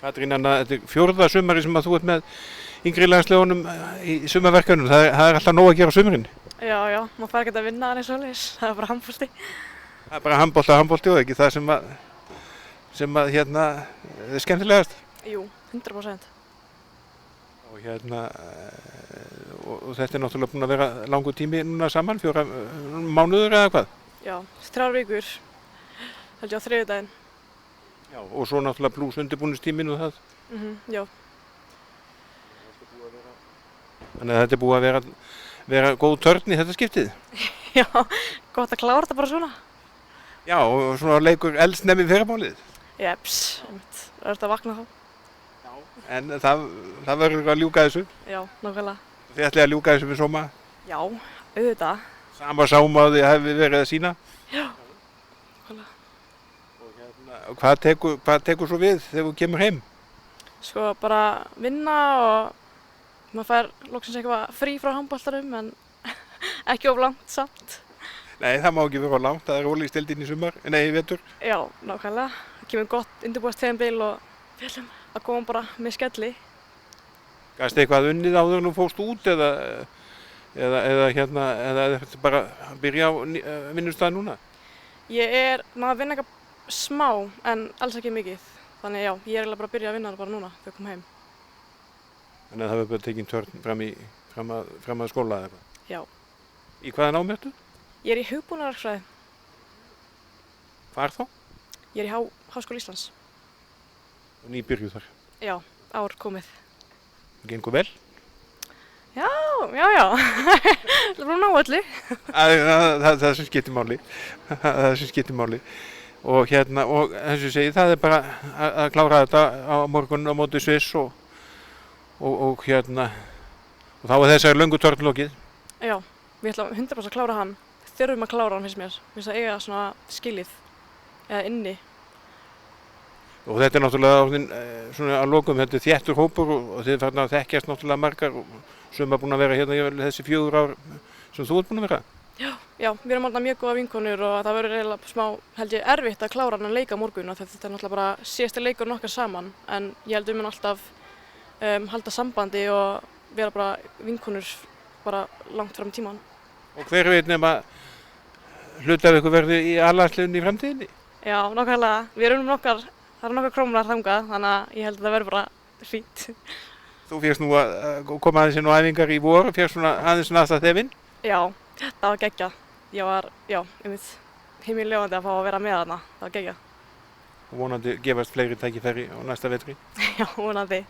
Katrín Anna, þetta er fjórða sumari sem að þú ert með yngri landsliðunum í sumarverkefnum. Það er alltaf nóg að gera á sumarinu. Já, maður fær ekki að vinna þannig svoleiðis, það er bara handbolti. Það er bara handbolti og ekki það sem að er skemmtilegast. Jú, 100%. Og og þetta er náttúrulega búin að vera langur tími núna saman, 4 mánuður eða hvað? Já, 3 vikur, held ég á þriðjudaginn. Já, og svo náttúrulega plús undirbúningstíminn og það. Já. Þannig að þetta er búið að vera góð törn í þetta skiptið. Já, gott að klára þetta bara svona. Já, og svona leikur eldsnemmi fyrramálið. Jeps, það er þetta að vakna þá. En það verður að ljúka þessu. Já, nákvæmlega. Þið ætlið að ljúka þessu með sóma. Já, auðvitað. Sama sáma að þið hefði verið að sýna. Já, nákvæmlega. Og hvað tekur svo við þegar þú kemur heim? Sko bara vinna og maður fær loksins eitthvað frí frá handboltanum en ekki of langt samt. Nei, það má ekki vera of langt, það er ólíkstildin í vetur. Já, nákvæmlega. Það kemur gott undirbúningstímabil og við ætlum að koma bara með skelli. Gastu eitthvað unnið áður en þú fórst út eða þetta bara að byrja á vinnustað núna? Ég er náttúrulega að vinna eitthvað smá en alls ekki mikið. Þannig já, ég er eiginlega bara að byrja að vinna það bara núna þegar ég kom heim. Þannig að það verður bara tekinn törn fram að skóla eða eitthvað? Já. Í hvaða námi ertu? Ég er í hugbúnaðarverkfræði. Hvar þá? Ég er í Háskóla Íslands. Og nýbyrjuð þar? Já, ár komið. Það gengur vel? Já. Það er bara ná öllu. Það sem skiptir máli. Það sem skiptir máli. Og eins og ég segi, það er bara að klára þetta á morgun á móti Sviss og þá er þessari löngu törn lokið. Já, við ætlum 100% að klára hann. Þurfum að klára hann finnst mér. Við finnst að eiga svona skilið eða inni. Og þetta er náttúrulega svona að lokum, þetta er þéttur hópur og þið farin að þekkjast náttúrulega margar og sem er búin að vera þessi 4 ár sem þú ert búin að vera. Já, við erum alltaf mjög góða vinkonur og það verður eiginlega smá, held ég, erfitt að klára hann leik á morgun og þetta er náttúrulega bara síðasti leikurinn okkar saman en ég held við mun alltaf halda sambandi og vera bara vinkonur bara langt fram í tímann. Og hver veit nema hluti af ykkur verði í A-landsliðinu í framtíðinni? Já, nákvæmlega. Við erum nokkrar krómlar þangað þannig að ég held að það verður bara fínt. Þú fékkst nú að koma aðeins inn á æfingar í vor, fékkst svona aðeins næsta þefinn? Já, það var geggjað. Ég var, himinljóðandi að fá að vera með þarna. Það var geggjað. Og vonandi gefast fleiri tækifæri á næsta vetri? Já, vonandi.